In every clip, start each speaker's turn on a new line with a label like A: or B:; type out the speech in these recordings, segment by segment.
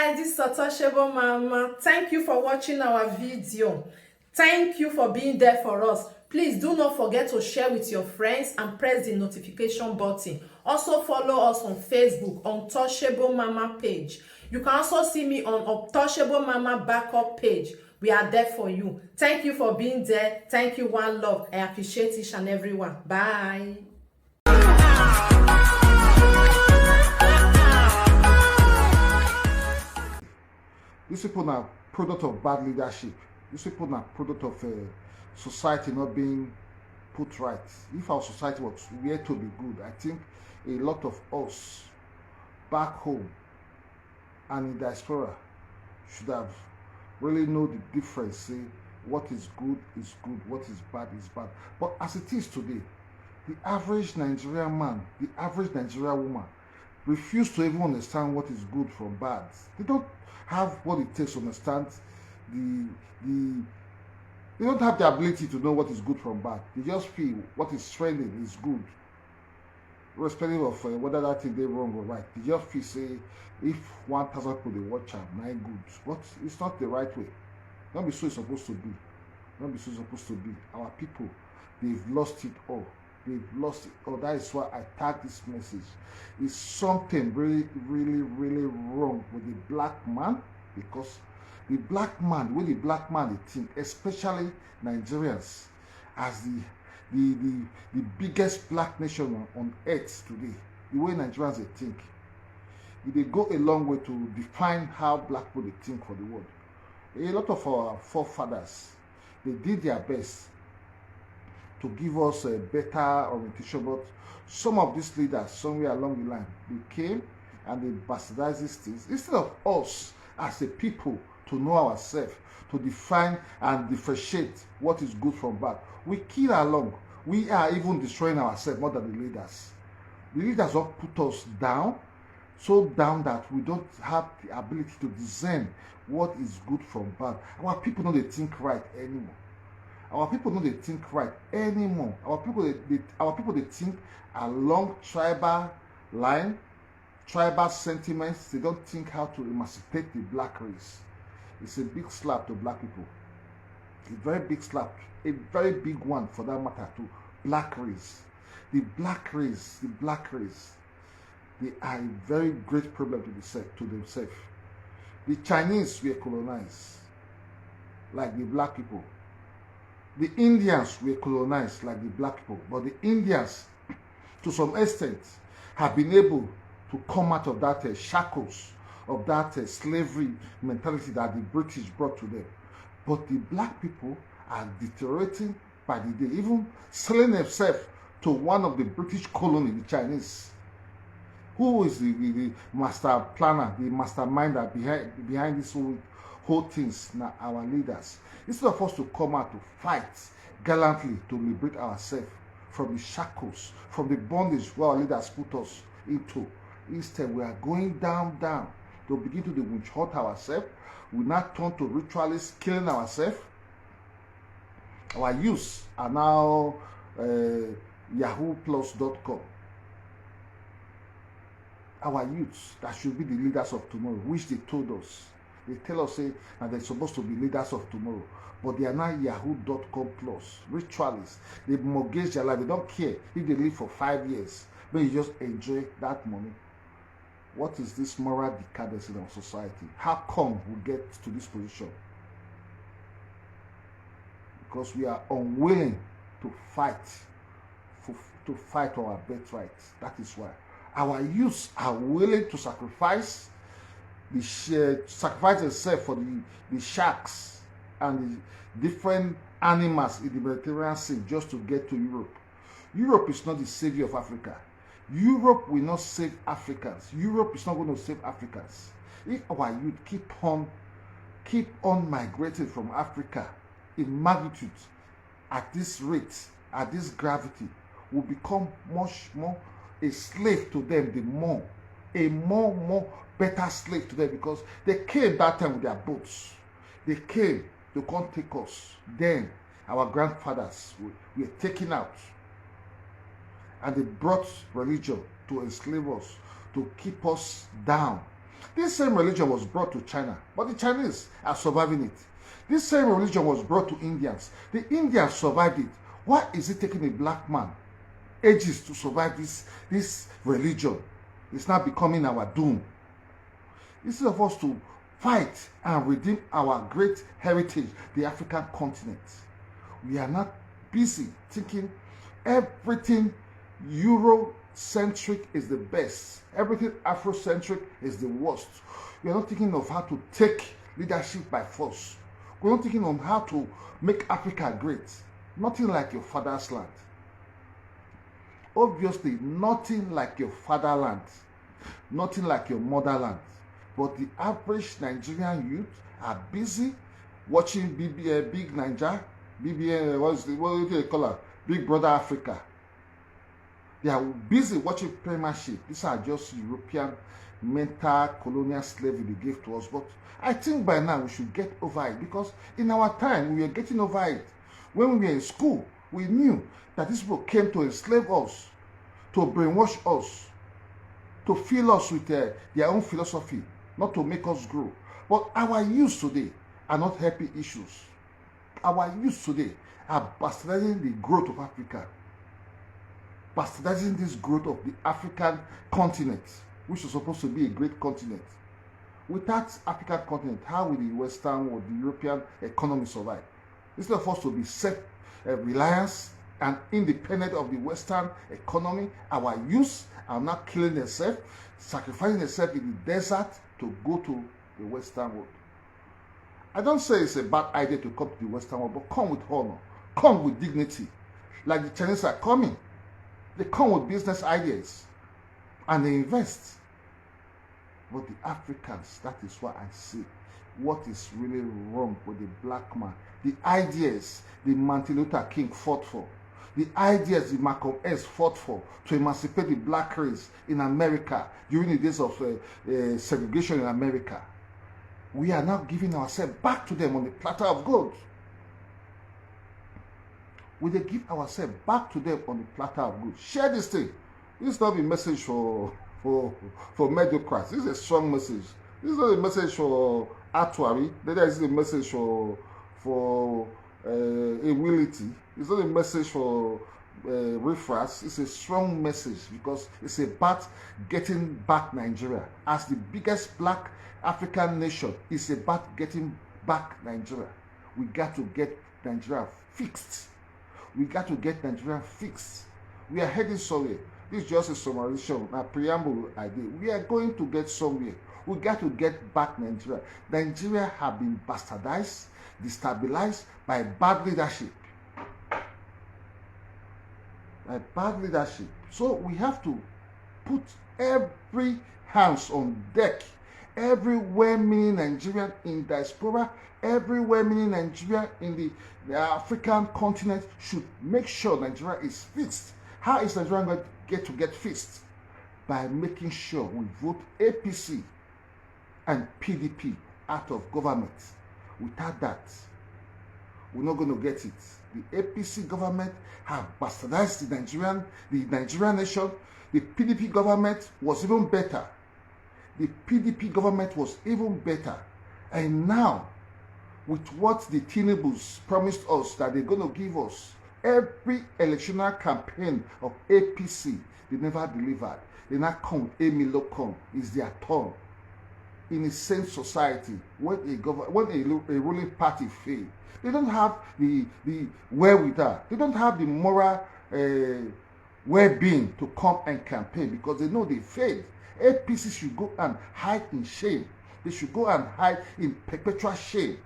A: guys, this is Untouchable Mama. Thank you for watching our video. Thank you for being there for us. Please do not forget to share with your friends and press the notification button. Also follow us on Facebook, Untouchable Mama page. You can also see me on Untouchable Mama backup page. We are there for you. Thank you for being there. Thank you, one love. I appreciate each and everyone. Bye.
B: These people are product of bad leadership. These people are product of society not being put right. If our society was were to be good, I think a lot of us back home and in diaspora should have really know the difference. Say what is good, what is bad. But as it is today, the average Nigerian man, the average Nigerian woman refuse to even understand what is good from bad. They don't have what it takes to understand they don't have the ability to know what is good from bad. They just feel what is trending is good, irrespective of whether that thing they wrong or right. They just feel say if 1,000 people they watch am, 9 good, but it's not the right way. Don't be so it's supposed to be. Don't be so it's supposed to be. Our people, they've lost it all. They've lost it all. That is why I tag this message. It's something really, really, really wrong with the black man, because the black man, with the black man they think, especially Nigerians, as the biggest black nation on earth today, the way Nigerians they think, they go a long way to define how black people they think for the world. A lot of our forefathers, they did their best to give us a better orientation, but some of these leaders somewhere along the line, they came and they bastardized these things instead of us as a people to know ourselves, to define and differentiate what is good from bad. We kill along. We are even destroying ourselves more than the leaders. The leaders have put us down, so down that we don't have the ability to discern what is good from bad. Our people know they think right anymore. Our people know they think right anymore. Our people they think along tribal line, tribal sentiments. They don't think how to emancipate the black race. It's a big slap to black people. A very big slap, a very big one for that matter to black race. The black race, they are a very great problem to themselves. The Chinese were colonized like the black people. The Indians were colonized like the black people, but the Indians, to some extent, have been able to come out of that shackles, of that slavery mentality that the British brought to them. But the black people are deteriorating by the day, even selling themselves to one of the British colony, the Chinese. Who is the master planner, the masterminder behind this whole things? Now our leaders. Instead of us to come out to fight gallantly to liberate ourselves from the shackles, from the bondage where our leaders put us into, instead we are going down to begin to witch hunt ourselves. We now turn to ritualists killing ourselves. Our youths are now yahooplus.com. Our youths that should be the leaders of tomorrow, which they told us. They tell us say that they're supposed to be leaders of tomorrow, but they are now yahoo.com plus ritualists. They mortgage their life. They don't care if they live for 5 years, but you just enjoy that money. What is this moral decadence in our society? How come we get to this position? Because we are unwilling to fight for our birthright. That is why our youths are willing to sacrifice themselves for the sharks and the different animals in the Mediterranean Sea just to get to Europe. Europe is not the savior of Africa. Europe will not save Africans. Europe is not going to save Africans. If our youth keep on migrating from Africa in magnitude at this rate, at this gravity, will become much more a slave to them, a more better slave to them, because they came that time with their boats. They came to come take us. Then our grandfathers were taken out, and they brought religion to enslave us, to keep us down, This same religion was brought to China, but the Chinese are surviving it. This same religion was brought to Indians. The Indians survived it. Why is it taking a black man ages to survive this religion? It's now becoming our doom. Instead of us to fight and redeem our great heritage, the African continent, we are not busy thinking everything Eurocentric is the best, everything Afrocentric is the worst. We are not thinking of how to take leadership by force. We're not thinking of how to make Africa great. Nothing like your father's land. Obviously, nothing like your fatherland. Nothing like your motherland. But the average Nigerian youth are busy watching Big Niger, what do they call it? Big Brother Africa. They are busy watching Premiership. These are just European mental colonial slavery they gave to us. But I think by now we should get over it, because in our time we were getting over it. When we were in school, we knew that these people came to enslave us, to brainwash us, to fill us with their own philosophy, not to make us grow. But our youth today are not happy issues. Our youth today are bastardizing the growth of Africa, bastardizing this growth of the African continent, which is supposed to be a great continent. Without African continent, how will the Western or the European economy survive? Instead of us to be self-reliance and independent of the Western economy, our youth are not killing themselves, sacrificing themselves in the desert to go to the Western world. I don't say it's a bad idea to come to the Western world, but come with honor, come with dignity. Like the Chinese are coming. They come with business ideas and they invest. But the Africans, that is what I see. What is really wrong with the black man? The ideas the Martin Luther King fought for, the ideas the Malcolm X fought for to emancipate the black race in America during the days of segregation in America. We are now giving ourselves back to them on the platter of gold. We they give ourselves back to them on the platter of gold. Share this thing. This is not a message for mediocrats. This is a strong message. This is not a message for actuary. This is a message for ability. It's not a message for reference. It's a strong message because it's about getting back Nigeria. As the biggest black African nation, it's about getting back Nigeria. We got to get Nigeria fixed. We got to get Nigeria fixed. We are heading somewhere. This is just a summarization, a preamble idea. We are going to get somewhere. We got to get back Nigeria. Nigeria have been bastardized, destabilized by bad leadership. By bad leadership. So we have to put every hands on deck. Every well-meaning Nigerian in diaspora, every well-meaning Nigerian in the African continent should make sure Nigeria is fixed. How is Nigeria going to get fixed? By making sure we vote APC and PDP out of government. Without that, we're not going to get it. The APC government have bastardized the Nigerian nation. The PDP government was even better. The PDP government was even better. And now, with what the Tinubus promised us that they're going to give us, every electoral campaign of APC, they never delivered. They now come with Emilocom. It's their turn. In a sane society, when a ruling party fails, they don't have the wherewithal. They don't have the moral well-being to come and campaign because they know they failed. APC should go and hide in shame. They should go and hide in perpetual shame.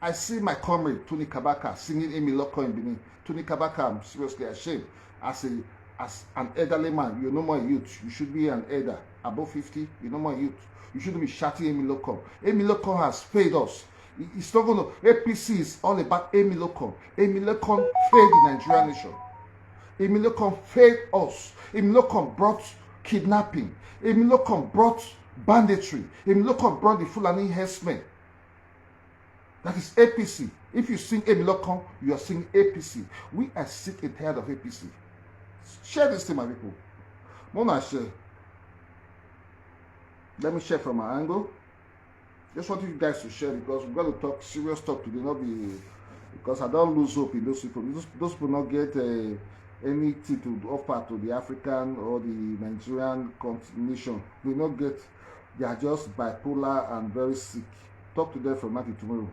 B: I see my comrade Tony Kabaka singing Emilocom in Benin. Tony Kabaka, I'm seriously ashamed. As an elderly man, you're no more youth. You should be an elder. Above 50, you're no more youth. You shouldn't be shouting Emilocom. Emilocom has failed us. It's not going to. APC is all about Emilocom. Emilocom failed the Nigerian nation. Emilocom failed us. Emilocom brought kidnapping. Emilocom brought banditry. Emilocom brought the Fulani herdsmen. That is APC. If you sing Emilocom, you are singing APC. We are sick and tired of APC. Share this thing, my people. Mona share. Let me share from my angle. Just want you guys to share because we've got to talk serious talk today, not be because I don't lose hope in those people. Those people not get anything to offer to the African or the Nigerian nation. They not get. They are just bipolar and very sick. Talk to them from now to tomorrow.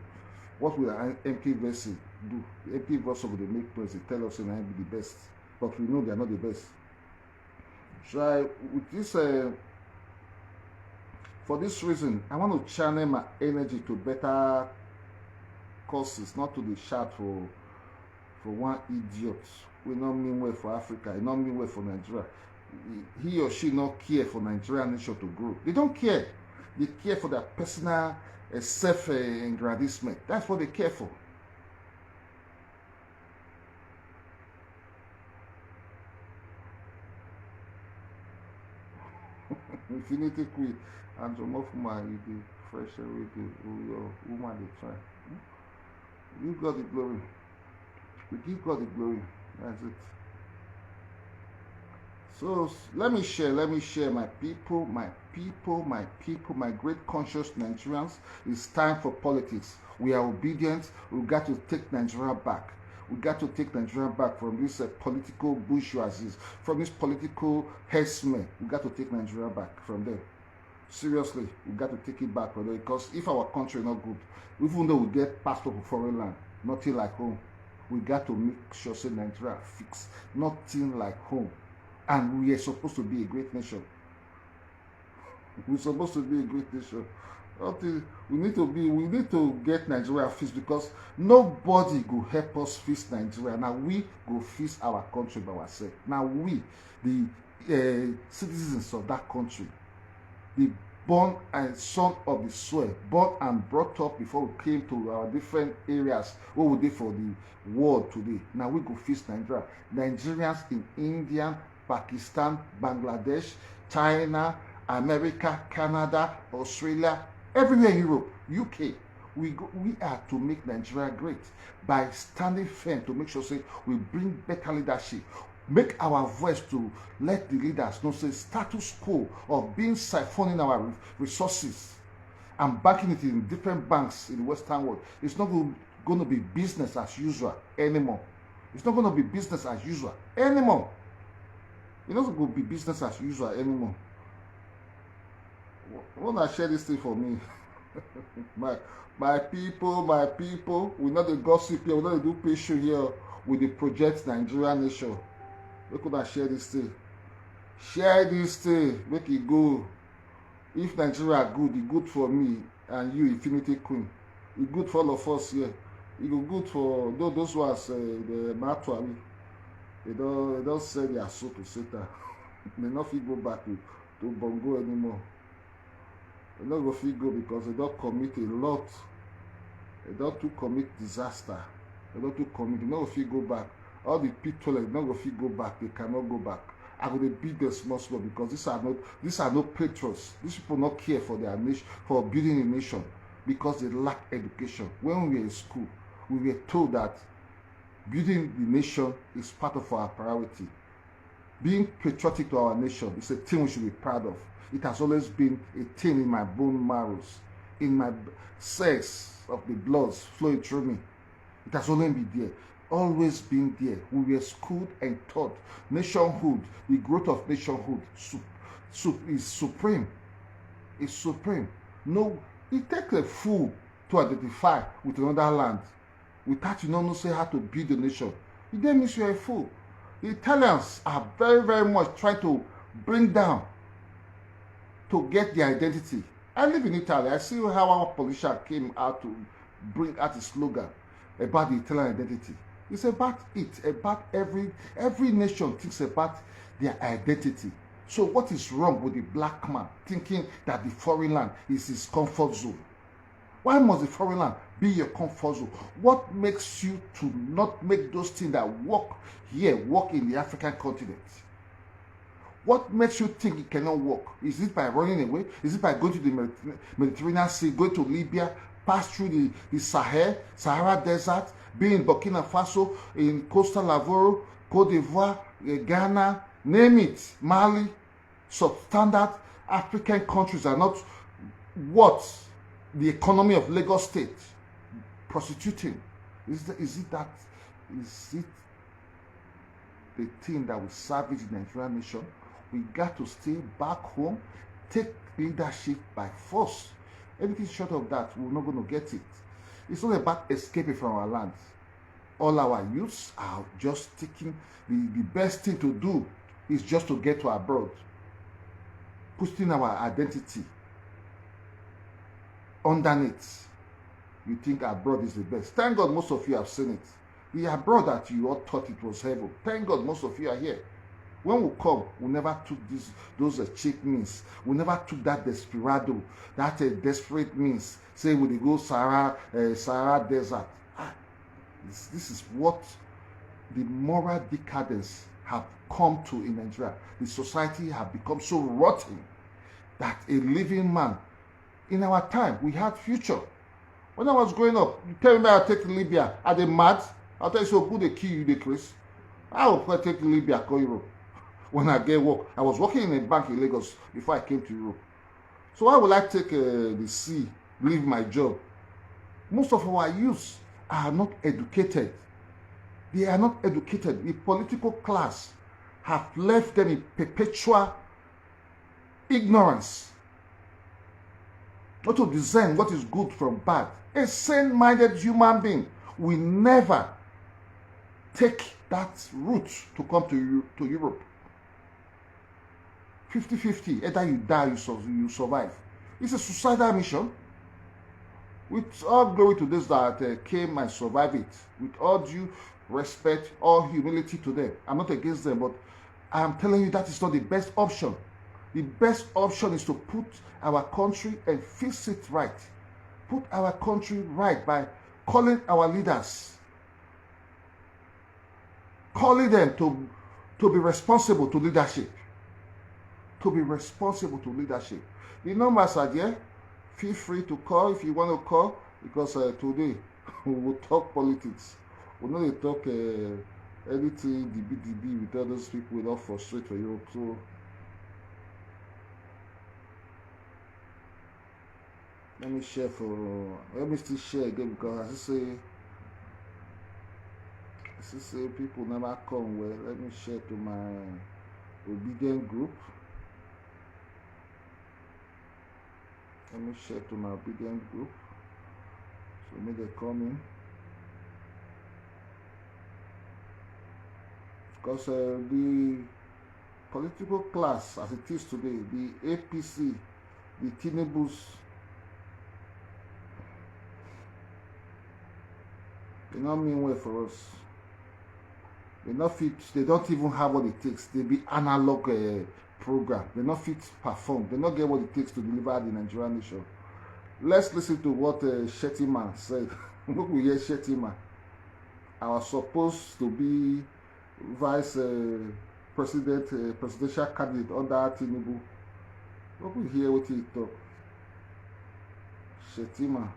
B: What will an MP Versi do? The MP Versi will make noise. They tell us they will be the best, but we know they are not the best. So with this, for this reason, I want to channel my energy to better causes, not to be shout for one idiot. We not mean well for Africa. It not mean well for Nigeria. He or she not care for Nigerian nation to grow. They don't care. They care for their personal self-aggrandizement. That's what they care for. Infinity Queen and Omofuma, you the fresh with your woman they try. Give God the glory. We give God the glory. That's it. So let me share my people, my great conscious Nigerians. It's time for politics. We are obedient. We got to take Nigeria back. We got to take Nigeria back from this political bourgeoisie, from this political herdsmen. We got to take Nigeria back from them. Seriously, we got to take it back from them because if our country is not good, even though we get passport for foreign land, nothing like home. We got to make sure say Nigeria fix, nothing like home. And we are supposed to be a great nation. We're supposed to be a great nation. We need to get Nigeria fixed because nobody will help us fix Nigeria. Now we go fix our country by ourselves. Now we, the citizens of that country, the born and son of the soil, born and brought up before we came to our different areas what we did for the world today. Now we go fix Nigeria. Nigerians in India, Pakistan, Bangladesh, China, America, Canada, Australia, everywhere in Europe, UK, we are to make Nigeria great by standing firm to make sure say we bring better leadership, make our voice to let the leaders know say status quo of being siphoning our resources and banking it in different banks in the Western world. It's not going to be business as usual anymore. It's not going to be business as usual anymore. It's not going to be business as usual anymore. When I share this thing for me, my people, we not the gossip here, we not the do patient here with the project Nigeria nation. We could not share this thing. Share this thing, make it go. If Nigeria good, it good for me and you, Infinity Queen. It good for all of us here. It go good for those ones, the Matwari. They don't sell their soul to Satan. They not fit go back to Bongo anymore. They not go fit go because they don't commit a lot. They don't to commit disaster. They don't to commit. They not go fit go back. All the people they not go fit go back. They cannot go back. I go beat them small because these are not patriots. These people not care for their nation, for building a nation because they lack education. When we were in school, we were told that building the nation is part of our priority. Being patriotic to our nation is a thing we should be proud of. It has always been a thing in my bone marrows, in my cells of the blood flowing through me. It has always been there, always been there. We were schooled and taught nationhood, the growth of nationhood is supreme. It's supreme. No, it takes a fool to identify with another land without you not say how to build the nation. It then means you're a fool. The Italians are very, very much trying to bring down to get their identity. I live in Italy. I see how our politician came out to bring out a slogan about the Italian identity. It's about it, about every nation thinks about their identity. So what is wrong with the black man thinking that the foreign land is his comfort zone? Why must the foreign land be your comfort zone? What makes you to not make those things that work here work in the African continent? What makes you think it cannot work? Is it by running away? Is it by going to the Mediterranean Sea, going to Libya, pass through the Sahara Desert, being in Burkina Faso, in Costa Lavoro, Cote d'Ivoire, Ghana, name it, Mali, substandard, African countries are not what the economy of Lagos State prostituting. Is it the thing that will salvage the Nigerian nation? We got to stay back home, take leadership by force. Anything short of that, we're not going to get it. It's not about escaping from our land. All our youths are just taking the best thing to do is just to get to abroad, putting our identity underneath. You think abroad is the best. Thank God most of you have seen it. The abroad that you all thought it was heaven. Thank God most of you are here. When we come, we never took those cheap means. We never took that desperado, that desperate means. Say we go Sahara Desert. This is what the moral decadence have come to in Nigeria. The society have become so rotten that a living man, in our time, we had future. When I was growing up, you tell me I'll take Libya. Are they mad? I'll tell you, so good they kill you, they Chris. I will take Libya, go Europe. When I get work, I was working in a bank in Lagos before I came to Europe. So why would I take the sea, leave my job? Most of our youths are not educated. They are not educated. The political class have left them in perpetual ignorance. Not to discern what is good from bad. A sane-minded human being will never take that route to come to Europe. 50-50, either you die, you survive. It's a suicidal mission. With all glory to those that came and survived it, with all due respect, all humility to them. I'm not against them, but I'm telling you that is not the best option. The best option is to put our country and fix it right. Put our country right by calling our leaders, calling them to be responsible to leadership. To be responsible to leadership. The numbers are there. Feel free to call if you want to call, because today we will talk politics. We're not going to talk anything DB with all those people without frustrate for you. So let me still share again, because as I say people never come well. Let me share to my obedient group. Let me share to my obedient group. So may they come in. Because the political class as it is today, the APC, the Tinubus, they not mean well for us. They not fit. They don't even have what it takes. They be analog program. They not fit perform. They not get what it takes to deliver the Nigerian nation. Let's listen to what Shettima said. Look, we hear Shettima. I was supposed to be vice presidential candidate under Tinubu. Look, we hear what he talk. Shettima.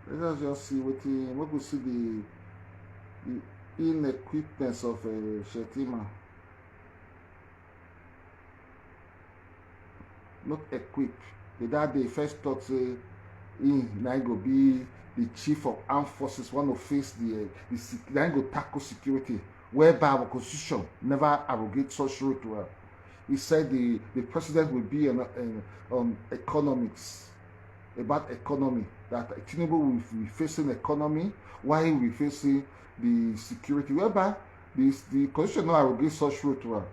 B: Let us just see what we see the inequipness of Shettima. Not equipped. That day first thought say he now go be the chief of armed forces, want to face the now go tackle security, whereby our constitution never arrogate such role to her. He said the president will be on economics, about economy, that Tinubu will be facing economy while he will be facing the security, whereby the constitution not arrogate such role to her.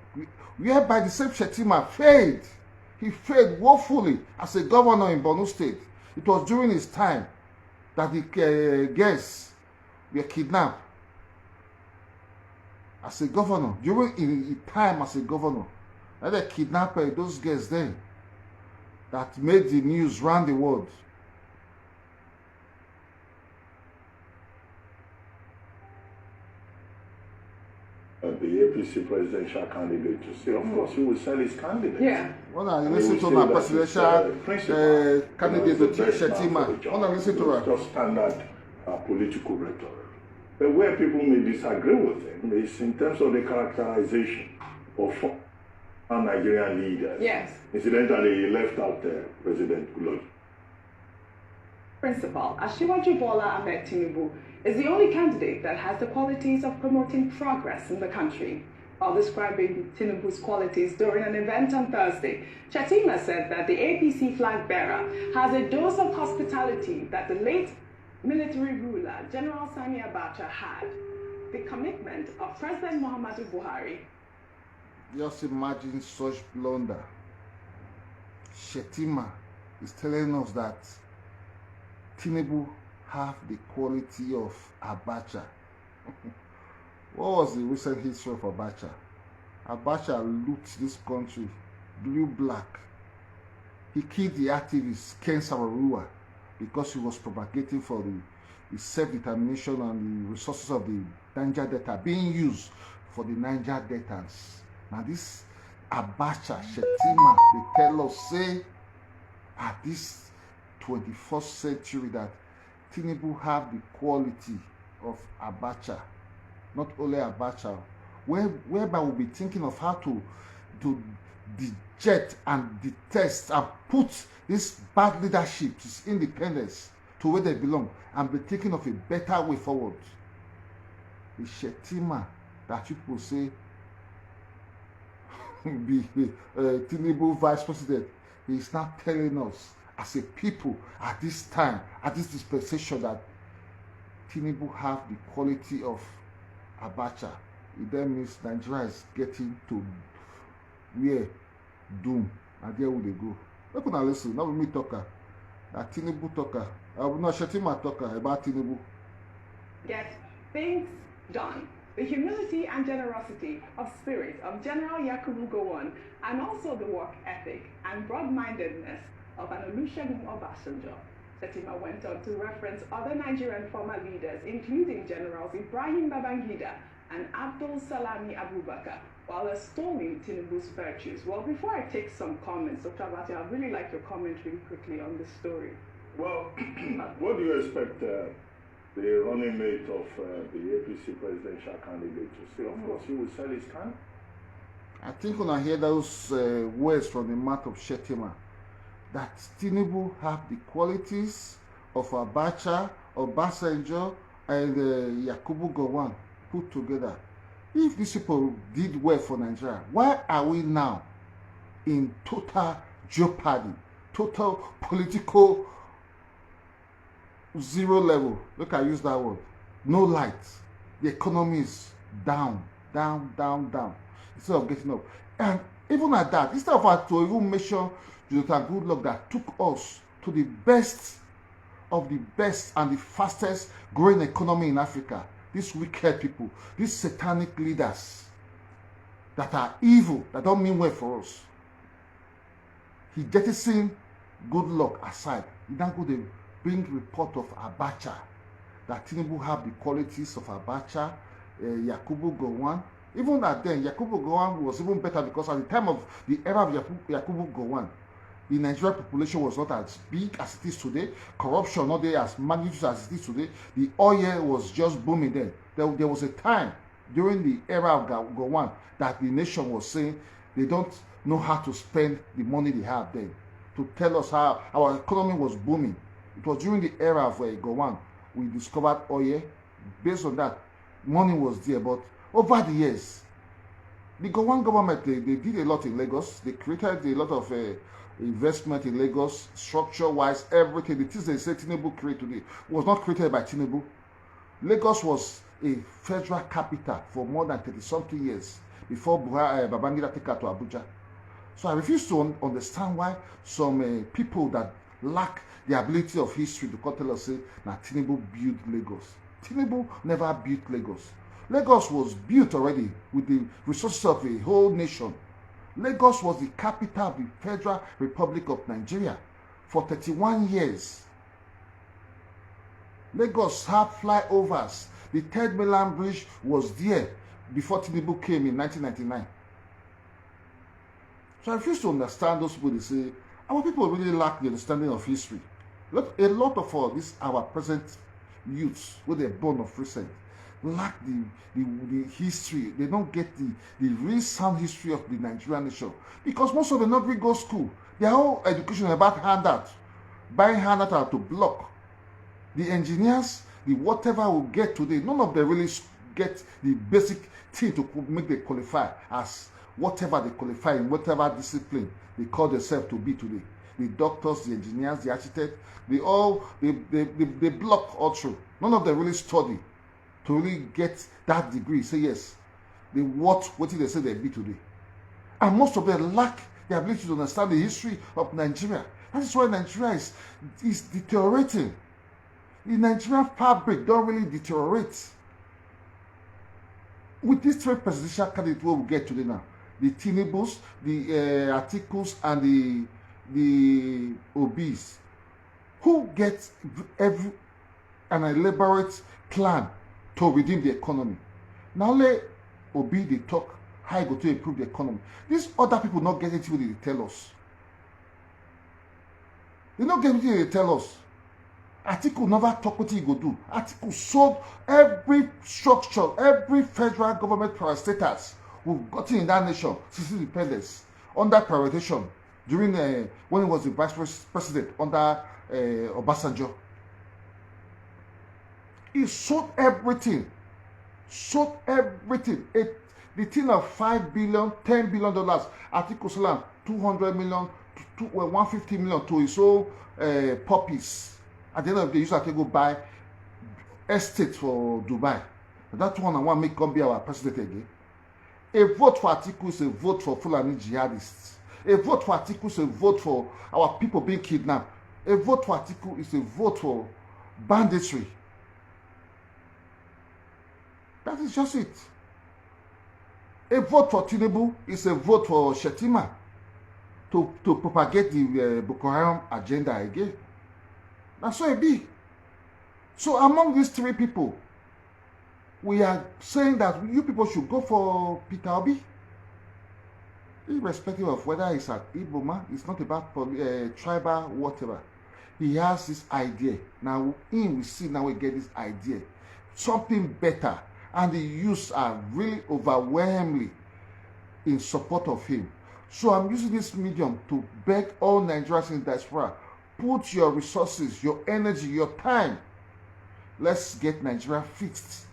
B: Whereby the same Shettima failed. He failed woefully as a governor in Borno State. It was during his time that the girls were kidnapped as a governor. During his time as a governor, that they kidnapped those girls then that made the news round the world.
C: The APC presidential candidate to say, of course, he will sell his candidate.
A: Yeah.
B: When I listen to my presidential candidate to Shettima, when I listen to her,
C: just standard political rhetoric. But where people may disagree with him is in terms of the characterization of Nigerian leaders.
D: Yes.
C: Incidentally, he left out President Goodluck.
D: Principal, Asiwaju Bola Ahmed Tinubu is the only candidate that has the qualities of promoting progress in the country. While describing Tinubu's qualities during an event on Thursday, Chatima said that the APC flag bearer has a dose of hospitality that the late military ruler, General Sani Abacha, had. The commitment of President Muhammadu Buhari.
B: Just imagine such blunder. Shetima is telling us that Tinubu have the quality of Abacha. What was the recent history of Abacha? Abacha looted this country, blue black. He killed the activist Ken Sabarua because he was propagating for the self-determination and the resources of the Niger Delta being used for the Niger Deltans. Now this Abacha, Shetima, they tell us, say, at this 21st century that Tinubu have the quality of Abacha. Not only Abacha, whereby we'll be thinking of how to deject and detest and put this bad leadership, this independence, to where they belong, and be thinking of a better way forward. The Shetima that people say be Tinubu vice president, he is now telling us as a people at this time, at this dispensation, that Tinubu have the quality of Abacha. It then means Nigeria is getting to where doom, and there will they go. Look now, listen, now we talker, that Tinubu talker, not Shetima talker about Tinubu.
D: Get things done. The humility and generosity of spirit of General Yakubu Gowon, and also the work ethic and broad-mindedness of an Olusegun Obasanjo. Shetima went on to reference other Nigerian former leaders, including Generals Ibrahim Babangida and Abdul Salami Abubakar, while extolling Tinubu's virtues. Well, before I take some comments, Dr. Abati, I'd really like your comment really quickly on this story.
C: Well, what do you expect the running mate of the APC presidential candidate to say? Of course, he will sell his can.
B: I think when I hear those words from the mouth of Shetima, that Tinubu have the qualities of Abacha, Obasanjo, and Yakubu Gowon put together. If these people did well for Nigeria, why are we now in total jeopardy, total political zero level? Look, I use that word. No light. The economy is down, down, down, down, instead of getting up. And even at that, instead of us to even measure Jonathan Goodluck that took us to the best of the best and the fastest growing economy in Africa, these wicked people, these satanic leaders that are evil, that don't mean well for us, he jettisoned Goodluck aside. He now go to bring report of Abacha, that Tinubu have the qualities of Abacha, Yakubu Gowon. Even at then, Yakubu Gowon was even better, because at the time of the era of Yakubu Gowon, the Nigerian population was not as big as it is today. Corruption not there as magnitude as it is today. The oil was just booming then. There was a time during the era of Gowon that the nation was saying they don't know how to spend the money they have then. To tell us how our economy was booming. It was during the era of Gowon we discovered oil. Based on that, money was there. But over the years, the Gowon government, they did a lot in Lagos. They created a lot of investment in Lagos, structure-wise, everything. The things they say Tinubu created today was not created by Tinubu. Lagos was a federal capital for more than 30-something years before Buhari, Babangida took her to Abuja. So I refuse to understand why some people that lack the ability of history to tell us, say, now Tinubu built Lagos. Tinubu never built Lagos. Lagos was built already with the resources of a whole nation. Lagos was the capital of the Federal Republic of Nigeria for 31 years. Lagos had flyovers. The Third Mainland Bridge was there before Tinubu came in 1999. So I refuse to understand those people. They say, our people really lack the understanding of history. A lot of all this, our present youths, with they're born of recent, lack the history. They don't get the real sound history of the Nigerian nation. Because most of them not really go school. Their whole education is about handout. Buying handout out to block. The engineers, the whatever will get today, none of them really get the basic thing to make them qualify as whatever they qualify in whatever discipline they call themselves to be today. The doctors, the engineers, the architects, they block all through. None of them really study to really get that degree. Say yes, they what they say they be today. And most of them lack the ability to understand the history of Nigeria. That is why Nigeria is deteriorating. The Nigerian fabric don't really deteriorate. With these three presidential candidates we will get today now, the Tinubus, the Articles, and the Obis, who get an elaborate plan to redeem the economy. Now let Obi they talk how he go to improve the economy. These other people not get anything they tell us. They not get anything they tell us. Atiku never talk what he go do. Atiku sold every structure, every federal government parastatals we've gotten in that nation since independence under Patriotism during when he was the vice president under Obasanjo. He sold everything. Sold everything. The thing of $5 billion, $10 billion. Atiku sold 200 million, 150 million to his own puppies. At the end of the day, you have to go buy estate for Dubai. That one I want to make come be our president again. A vote for Atiku is a vote for Fulani jihadists. A vote for Atiku is a vote for our people being kidnapped. A vote for Atiku is a vote for banditry. That is just it. A vote for Tinubu is a vote for Shetima to propagate the Boko Haram agenda again. That's what it be. So among these three people, we are saying that you people should go for Peter Obi. Irrespective of whether it's an Igbo man, it's not about tribal, whatever. He has this idea. Now, we see now we get this idea. Something better. And the youths are really overwhelmingly in support of him. So I'm using this medium to beg all Nigerians in diaspora, put your resources, your energy, your time. Let's get Nigeria fixed.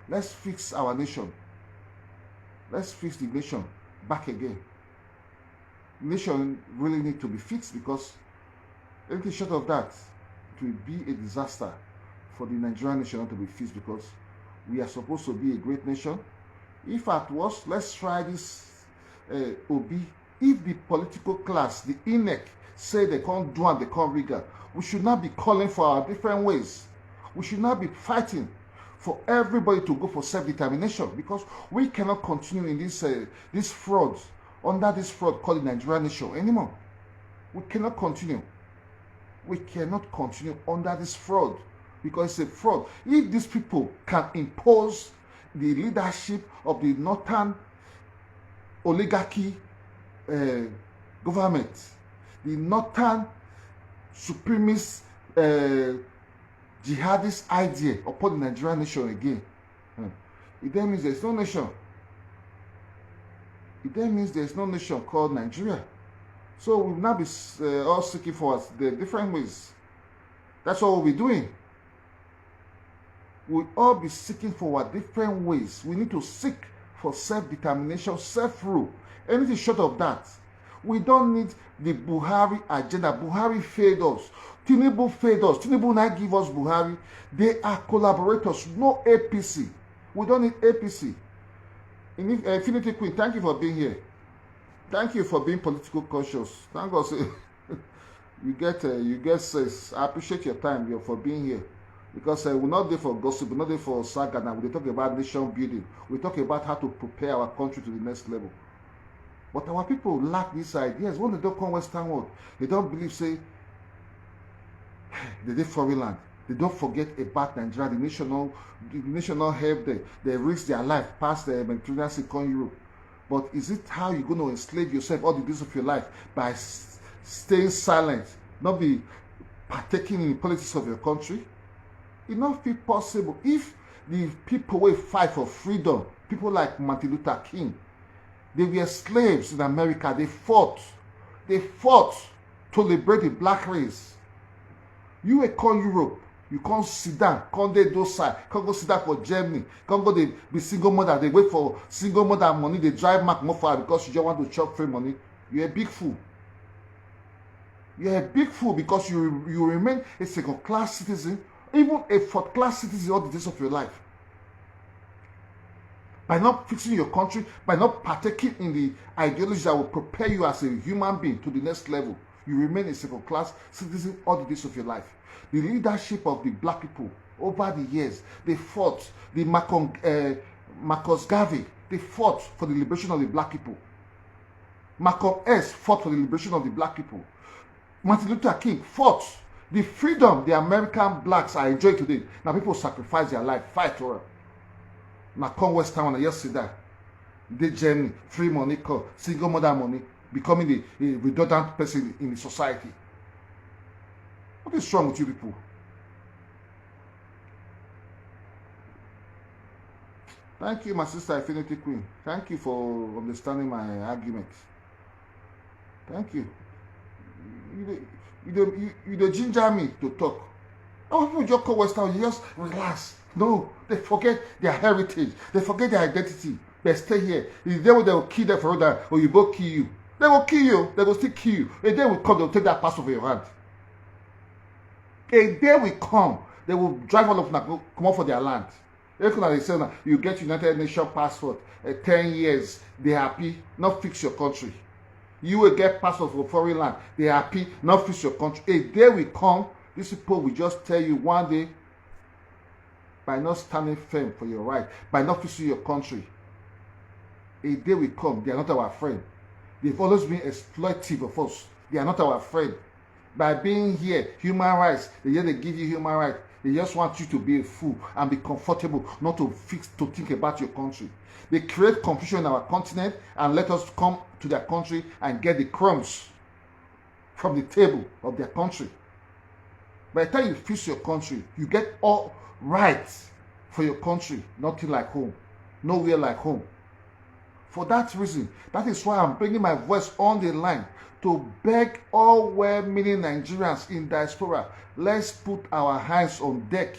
B: Let's fix our nation. Let's fix the nation back again. The nation really need to be fixed because anything short of that, it will be a disaster for the Nigerian nation not to be fixed because we are supposed to be a great nation. If at worst, let's try this Obi. If the political class, the INEC, say they can't do and they can't rigor, we should not be calling for our different ways. We should not be fighting for everybody to go for self-determination because we cannot continue in this fraud, under this fraud called the Nigerian nation anymore. We cannot continue. We cannot continue under this fraud because it's a fraud. If these people can impose the leadership of the northern oligarchy government, the northern supremacist jihadist idea upon the Nigerian nation again, it then means there's no nation. It then means there's no nation called Nigeria. So we'll now be all seeking for the different ways. That's what we'll be doing. We'll all be seeking for our different ways. We need to seek for self-determination, self-rule. Anything short of that. We don't need the Buhari agenda. Buhari failed us. Tinubu failed us. Tinubu now give us Buhari. They are collaborators, no APC. We don't need APC. Infinity Queen, thank you for being here. Thank you for being political conscious. Thank God you get sense. I appreciate your time for being here. Because we're not there for gossip, we're not there for saga now. We talk about nation building. We talk about how to prepare our country to the next level. But our people lack these ideas. When they don't come Western world, they don't believe, say, they did foreign land. They don't forget about Nigeria, the national help them. They risk their life past the Mediterranean Sea, Europe. But is it how you're going to enslave yourself all the days of your life by staying silent, not be partaking in the politics of your country? It not be possible. If the people wey fight for freedom, people like Martin Luther King, they were slaves in America. They fought to liberate the black race. You come Europe, you come sit down, come dey those side, come go sit down for Germany, come go dey be single mother, they wait for single mother money, they drive Mark Moffa because you just want to chop free money. You're a big fool. You're a big fool because you remain a second-class citizen, even a fourth-class citizen all the days of your life. By not fixing your country, by not partaking in the ideology that will prepare you as a human being to the next level, you remain a second-class citizen all the days of your life. The leadership of the black people over the years, they fought. The Marcus Garvey, they fought for the liberation of the black people. Malcolm X fought for the liberation of the black people. Martin Luther King fought. The freedom the American blacks are enjoying today. Now people sacrifice their life, fight for it. Now come West Town and yesterday, they Germany, free money, single mother money, becoming a redundant person in the society. What is wrong with you people? Thank you, my sister Infinity Queen. Thank you for understanding my arguments. Thank you. You don't ginger me to talk. Oh, people just come West Town, you just relax. No, they forget their heritage. They forget their identity. They stay here. If they will kill them for that, or you go kill you. They will kill you. They will still kill you. A day will come, they will take that pass over your hand. A day will come, they will drive all of them, come out for their land. They say now, you get United Nations passport, 10 years, they happy, not fix your country. You will get passport for foreign land, they happy, not fix your country. A day will come, these people will just tell you one day, by not standing firm for your right, by not fixing your country, a day will come, they are not our friend. They've always been exploitive of us. They are not our friend. By being here, human rights, they give you human rights. They just want you to be a fool and be comfortable, not to think about your country. They create confusion in our continent and let us come to their country and get the crumbs from the table of their country. By the time you fix your country, you get all rights for your country, nothing like home, nowhere like home. For that reason, that is why I'm bringing my voice on the line to beg all well-meaning Nigerians in diaspora, let's put our hands on deck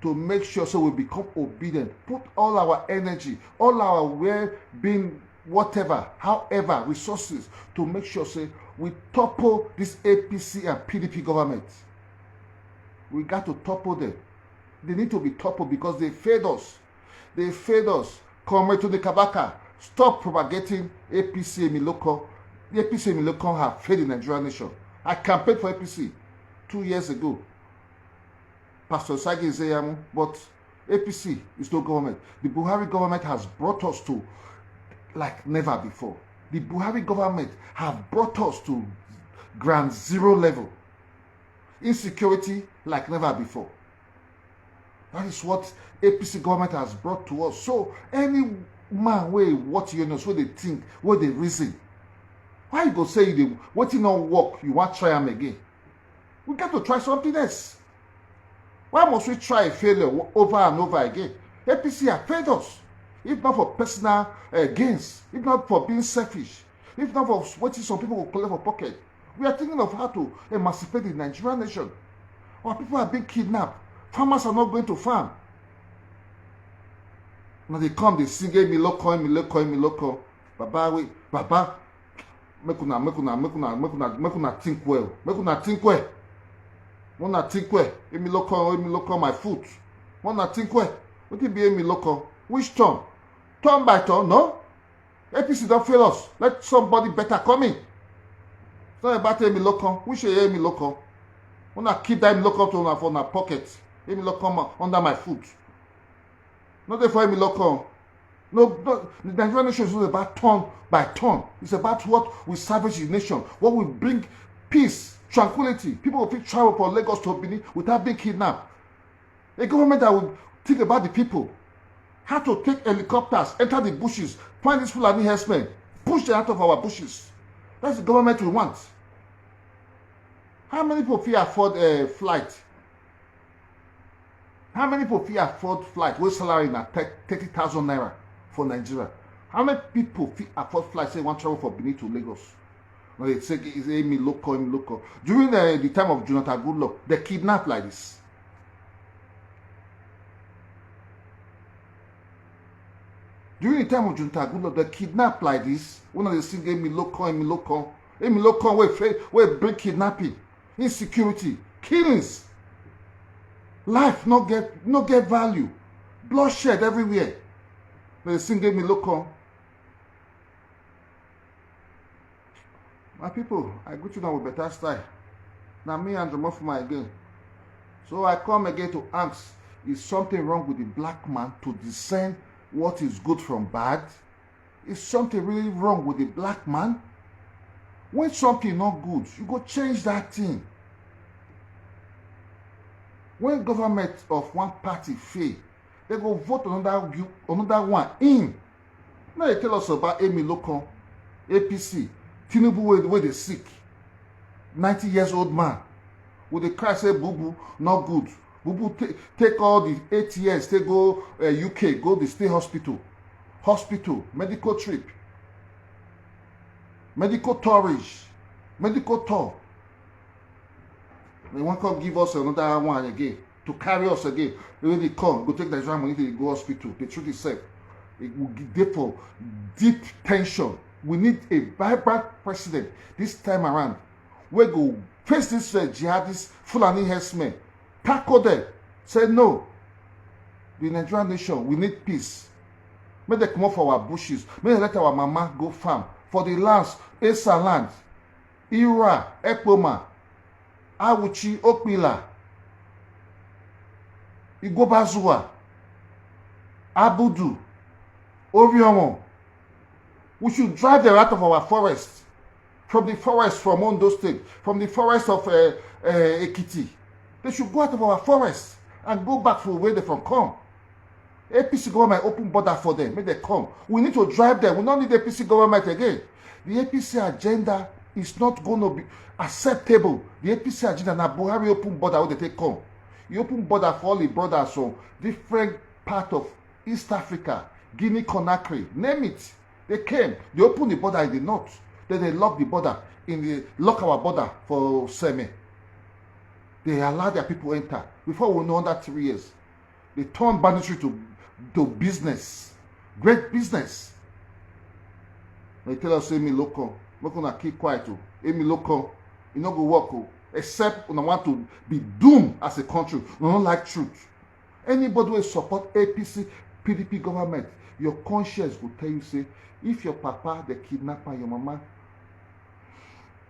B: to make sure so we become obedient. Put all our energy, all our well-being, whatever, however, resources to make sure say we topple this APC and PDP government. We got to topple them. They need to be toppled because they failed us. They failed us. Comrade to the Kabaka, stop propagating APC Emiloko. The APC Emiloko have failed the Nigerian nation. I campaigned for APC 2 years ago. Pastor Sagi Zeyamu, but APC is no government. The Buhari government has brought us to like never before. The Buhari government have brought us to ground zero level. Insecurity like never before. That is what APC government has brought to us. So any man wey what you know, so they think, what they reason. Why you go say you what you not work, you want try them again? We got to try something else. Why must we try a failure over and over again? APC have failed us. If not for personal gains, if not for being selfish, if not for what some people will collect for pocket. We are thinking of how to emancipate the Nigerian nation. Our people are being kidnapped. Farmers are not going to farm. Now they come, they sing, me loco. Baba, wait, Baba, make una think well. Make una think well. Wanna think well. Me loco, my foot. Wanna think well. What it be me loco? Which turn? Turn by turn, no? APC don't fail us. Let somebody better come in. It's not about me loco. Which is me loco? Wanna keep that me loco to for my pocket. Me loco under my foot. Not therefore me loco. No, the Nigerian nation is not about turn by turn. It's about what we salvage the nation, what we bring peace, tranquility. People will travel from Lagos to Benin without being kidnapped. A government that will think about the people. How to take helicopters, enter the bushes, find these Fulani herdsmen, push them out of our bushes. That's the government we want. How many people can afford a flight? How many people fit afford flight with salary na 30,000 naira for Nigeria? How many people fit afford flight say want travel for Benin to Lagos? When they say it's Amy local. During the time of Jonathan Goodluck, they kidnapped like this. During the time of Jonathan Goodluck, they kidnapped like this. One of the things Amy local, where bring kidnapping, insecurity, killings. Life not get value, bloodshed everywhere. They sing me local. My people, I go to now with better style. Now me and Omofuma again. So I come again to ask: is something wrong with the black man to discern what is good from bad? Is something really wrong with the black man? When something not good, you go change that thing. When government of one party fail, they go vote another one in. Now they tell us about Amy Lokan, APC, Tinubu where they sick. 90 years old man. With the cry say Bubu, not good. Bubu take all the 8 years, they go UK, go the state hospital. Hospital, medical trip, medical tourage, medical tour. They want to come give us another one again, to carry us again. When they come, go take the Nigerian money to go hospital. The truth is safe. It will give for deep tension. We need a vibrant president this time around. We go face this jihadist Fulani herdsmen. Tackle them. Say no. The Nigerian nation, we need peace. May they come off our bushes. May they let our mama go farm. For the lands, Esa land, Ira, Ekpoma, Awuchi, Okpila, Igobazua, Abudu, Oriomo. We should drive them out of our forest. From the forest from Ondo State, from the forest of Ekiti. They should go out of our forest and go back to where they from come. APC government open border for them. Make them come. We need to drive them. We don't need the APC government again. The APC agenda is not going to be acceptable. The APC agenda na Buhari open border where they take come. You open border for all the brothers from different part of East Africa, Guinea, Conakry, name it. They came. They opened the border in the north. Then they lock the border lock our border for Seme. They allow their people enter. Before we know that 3 years, they turn banditry to business, great business. They tell us, "Amy local, we're gonna keep quiet. Amy local, you not go work, except when I want to be doomed as a country. We don't like truth. Anybody will support APC, PDP government. Your conscience will tell you, say, if your papa, the kidnapper, your mama,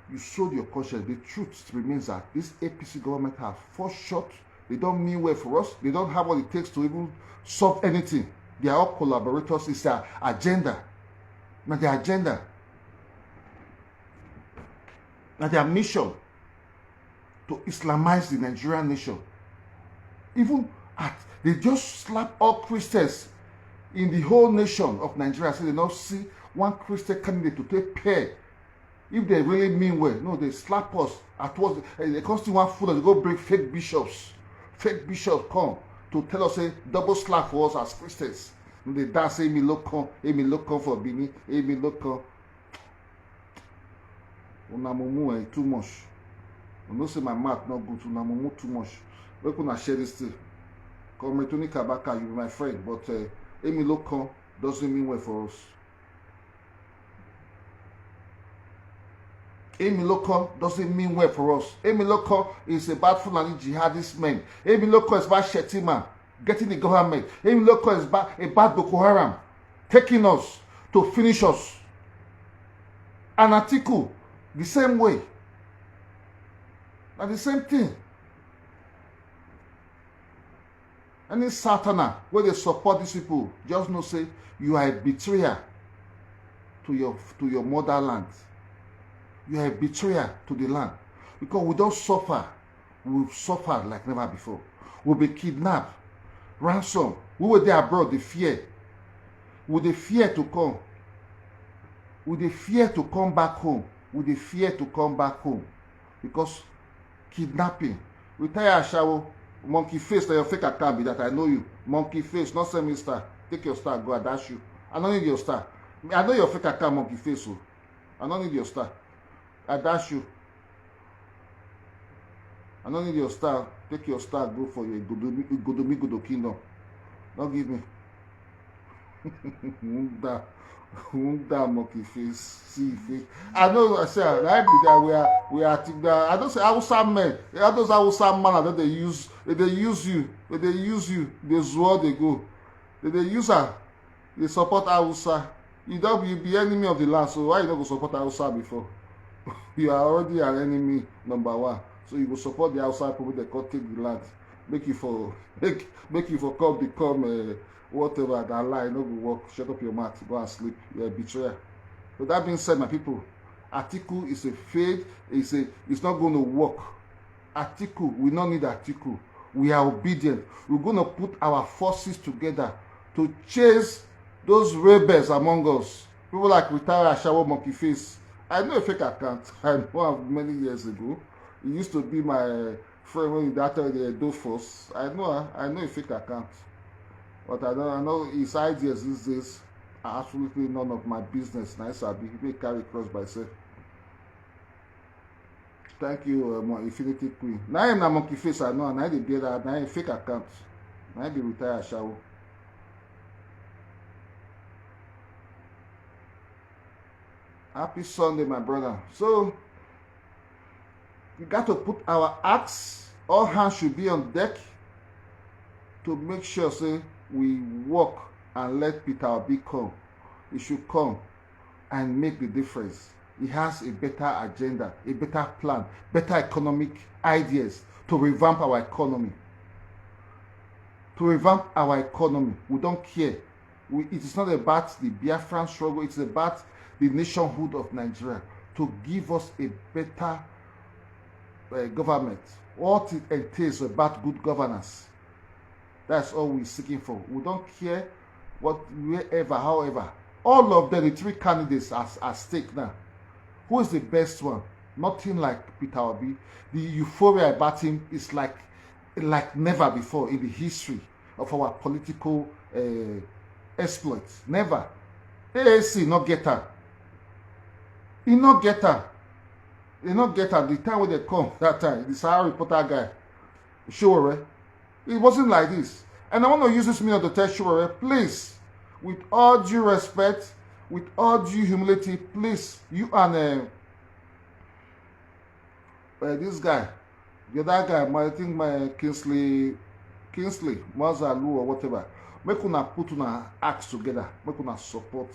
B: you sold your conscience. The truth remains that this APC government have false shot. They don't mean well for us. They don't have what it takes to even solve anything. They are all collaborators. It's their agenda. Not their agenda. Not their mission to Islamize the Nigerian nation. Even they just slap all Christians in the whole nation of Nigeria. So they don't see one Christian candidate to take care. If they really mean well, no, they slap us at once. They constantly want food and they go bring fake bishops. Fake bishops come to tell us a double slap for us as Christians. And they dance, say me look for Bini, me look on. Unamumu too much. I know say my mouth not good. Unamumu too much. We're gonna share this thing. Come Retoni Kabaka, you be my friend, but Amy Lokan doesn't mean well for us. Amy Lokan doesn't mean well for us. Amy Lokan is about Fulani jihadist men. Amy Lokan is about Shetima getting the government. Amy Lokan is about Boko Haram taking us to finish us. An article the same way. Now the same thing. Any Satana where they support these people, just know say you are a betrayer to your motherland. You are a betrayer to the land. Because we don't suffer. We've suffered like never before. We'll be kidnapped, ransom. We were there abroad, the fear. With the fear to come. With the fear to come back home. With the fear to come back home. Because kidnapping. Retire Ashawo. Monkey face, your fake account be that. I know you. Monkey face, not send me star. Take your star, go, I dash you. I don't need your star. I know your fake account, monkey face. So I don't need your star. I dash you. I don't need your star. Take your star, go for your Godo Kingdom. Don't give me. That monkey face, see face. I know. I say I be that we are. I don't say Hausa men. Those Hausa man that they use you. They use you. They swore they go. They use her. They support Hausa. You be enemy of the land. So why you don't go support Hausa before? You are already an enemy number one. So you will support the Hausa people. They can take the land. Make you for become. Whatever that lie, no go work. Shut up your mouth, go and sleep. You're a betrayer. So that being said, my people, Atiku is a fade. It's not going to work. Atiku, we don't need Atiku. We are obedient. We're going to put our forces together to chase those rebels among us. People like Rita Ashawo Monkey Face. I know a fake account. I know him many years ago. He used to be my friend when he started the Edo Force. I know a fake account. But I know his ideas these days are absolutely none of my business. Nice, I'll be carry cross by self. Thank you, Infinity Queen. Now I'm not monkey face, I know, and I did that, now I'm fake account. Now I retire shower. Happy Sunday, my brother. So we got to put our axe, all hands should be on deck to make sure, say, we work and let Peter Obi come. He should come and make the difference. He has a better agenda, a better plan, better economic ideas to revamp our economy. To revamp our economy. We don't care. It is not about the Biafran struggle. It's about the nationhood of Nigeria. To give us a better government. What it entails about good governance. That's all we're seeking for. We don't care wherever, however. All of them, the three candidates are at stake now. Who is the best one? Nothing like Peter Obi. The euphoria about him is like never before in the history of our political exploits. Never. AAC not get her. He not get her. They not get her. The time when they come, that time, the Sahara reporter guy, sure. It wasn't like this. And I want to use this minute to tell Shure, please, with all due respect, with all due humility, please, you and this guy, the other guy, I think my Kingsley, Mazalu or whatever, make una put una acts together, make una support.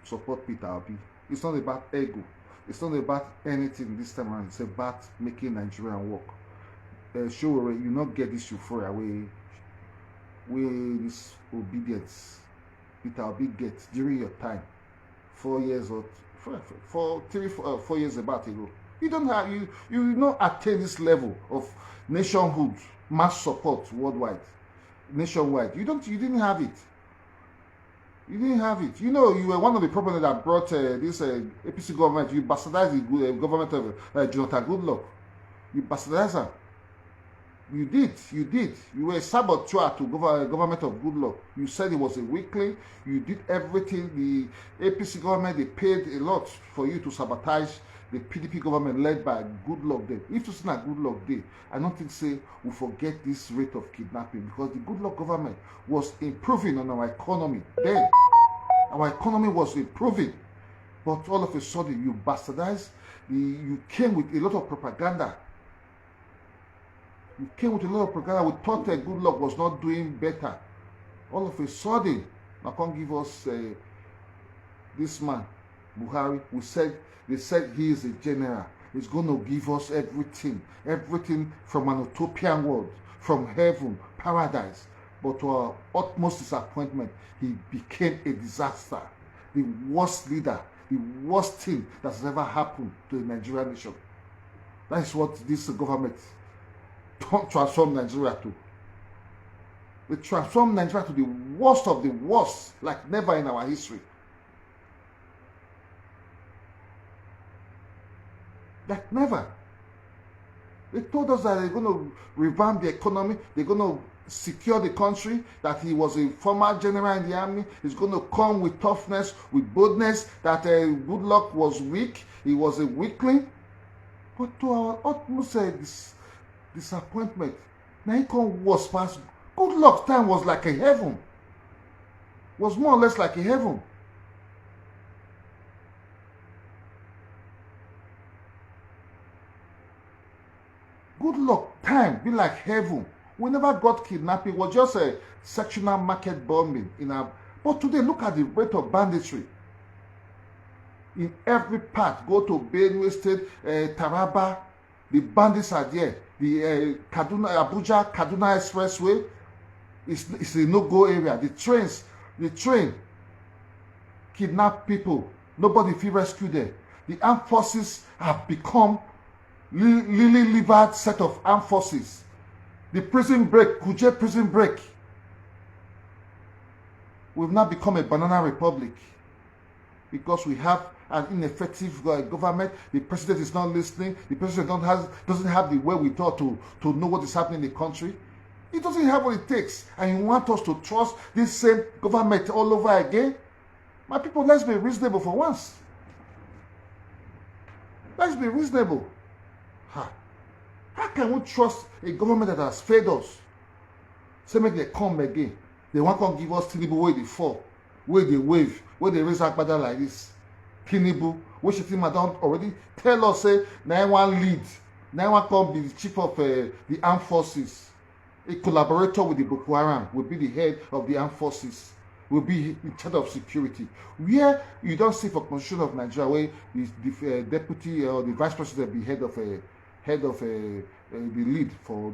B: Support Peter Obi. It's not about ego. It's not about anything this time around. It's about making Nigeria work. Sure, you not get this euphoria with this obedience Peter Obi gets during your time 4 years or 4 years about ago. You don't have you not attain this level of nationhood, mass support worldwide, nationwide. You didn't have it. You didn't have it. You know, you were one of the proponents that brought this APC government. You bastardized the government of Jonathan Goodluck. You bastardized her. You did. You were a saboteur to government of Goodluck. You said it was a weakling. You did everything. The APC government, they paid a lot for you to sabotage the PDP government led by Goodluck then. If it's not Goodluck day, I don't think say we forget this rate of kidnapping because the Goodluck government was improving on our economy then. Our economy was improving. But all of a sudden you bastardized. You came with a lot of propaganda. We came with a lot of propaganda. We thought that Goodluck was not doing better. All of a sudden, now can't give us this man, Buhari. They said he is a general. He's going to give us everything from an utopian world, from heaven, paradise. But to our utmost disappointment, he became a disaster. The worst leader, the worst thing that's ever happened to the Nigerian nation. That is what this government transform Nigeria to. They transform Nigeria to the worst of the worst, like never in our history. Like never. They told us that they're going to revamp the economy, they're going to secure the country, that he was a former general in the army, he's going to come with toughness, with boldness, that Goodluck was weak, he was a weakling. But to our utmost disappointment, now he come worse past. Goodluck's time was like a heaven, was more or less like a heaven. Goodluck time be like heaven. We never got kidnapped. It was just a sectional market bombing in our. But today, look at the rate of banditry. In every part, go to Benue State, Taraba, the bandits are there. The Abuja Kaduna Expressway is a no-go area. The train kidnap people. Nobody feel rescue them. The armed forces have become lily-livered set of armed forces. The prison break, Kuje prison break. We've now become a banana republic because we have an ineffective government. The president is not listening. The president doesn't have the wherewithal to know what is happening in the country. He doesn't have what it takes. And you want us to trust this same government all over again? My people, let's be reasonable for once. Let's be reasonable. How can we trust a government that has failed us? Say make they come again. They want to give us Tinubu where they fall, where they wave, where they raise Agbada like this. Tinubu, which Shetima don't already tell us say 9-1 lead. 9-1 come be the chief of the armed forces. A collaborator with the Boko Haram will be the head of the armed forces. Will be in charge of security. Where you don't see for Constitution of Nigeria where the deputy or the vice president be head of the lead for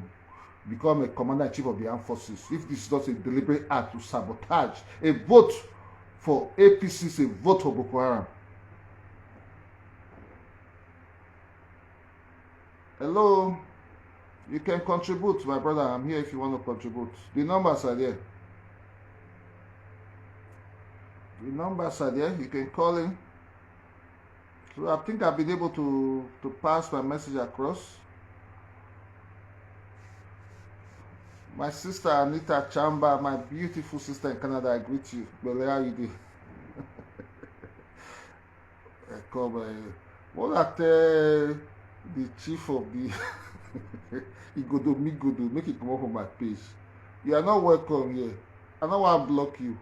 B: become a commander-in-chief of the armed forces. If this is not a deliberate act to sabotage, a vote for APC is a vote for Boko Haram. Hello, you can contribute, my brother. I'm here if you want to contribute. The numbers are there. The numbers are there. You can call in. So I think I've been able to pass my message across. My sister Anita Chamba, my beautiful sister in Canada, I greet you. Well, how you do? What I tell the chief of the Igodo, make it come up on my page. You are not welcome here. I don't want to block you.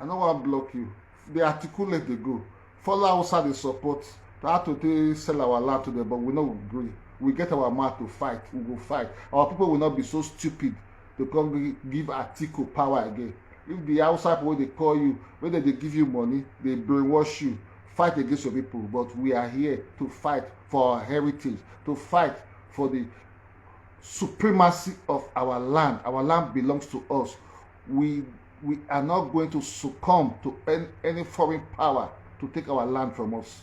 B: I don't want to block you. They articulate, they go. Follow outside the support. To have to sell our land to them, but we don't agree. We get our mouth to fight. We will fight. Our people will not be so stupid to come give Atiku power again. If the outside people they call you, whether they give you money, they brainwash you, fight against your people. But we are here to fight for our heritage, to fight for the supremacy of our land. Our land belongs to us. We are not going to succumb to any foreign power to take our land from us.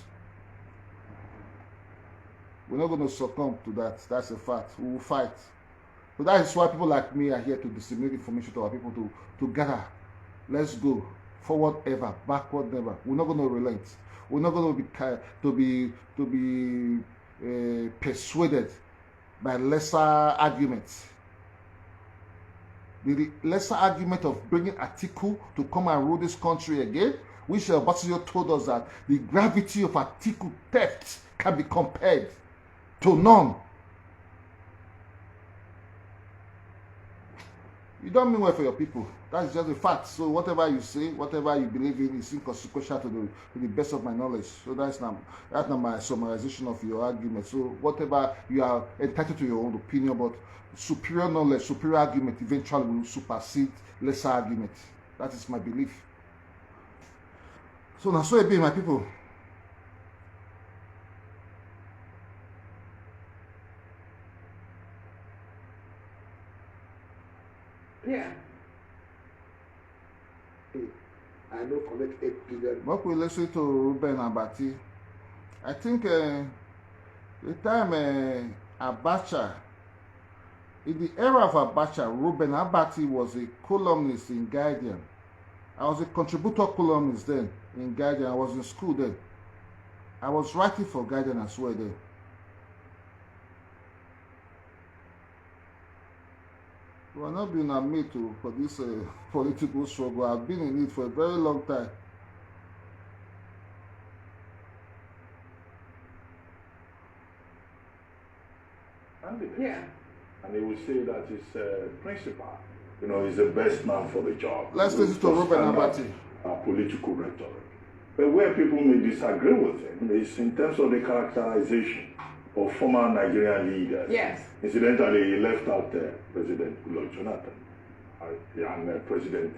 B: We're not going to succumb to that. That's a fact. We will fight. So that is why people like me are here to disseminate information to our people to gather. Let's go. Forward ever, backward never. We're not going to relent. We're not going to be persuaded by lesser arguments. The lesser argument of bringing Atiku to come and rule this country again, which Obasanjo told us that the gravity of Atiku theft can be compared to none. You don't mean well for your people. That's just a fact. So whatever you say, whatever you believe in is inconsequential to the best of my knowledge. So that's not my summarization of your argument. So whatever you are entitled to your own opinion, but superior knowledge, superior argument eventually will supersede lesser argument. That is my belief. So now so it be, my people.
D: Yeah.
E: I know collect 8 billion.
B: But we listen to Ruben Abati. I think the time Abacha, in the era of Abacha, Ruben Abati was a columnist in Guardian. I was a contributor columnist then in Guardian. I was in school then. I was writing for Guardian as well then. We are not being admitted to for this political struggle. I've been in it for a very long time.
D: Yeah.
C: And they will say that his principal, you know, is the best man for the job.
B: Let's listen to Ruben Abati.
C: Political rhetoric. But where people may disagree with him is in terms of the characterization of former Nigerian leaders.
D: Yes.
C: Incidentally, he left out President Goodluck Jonathan and President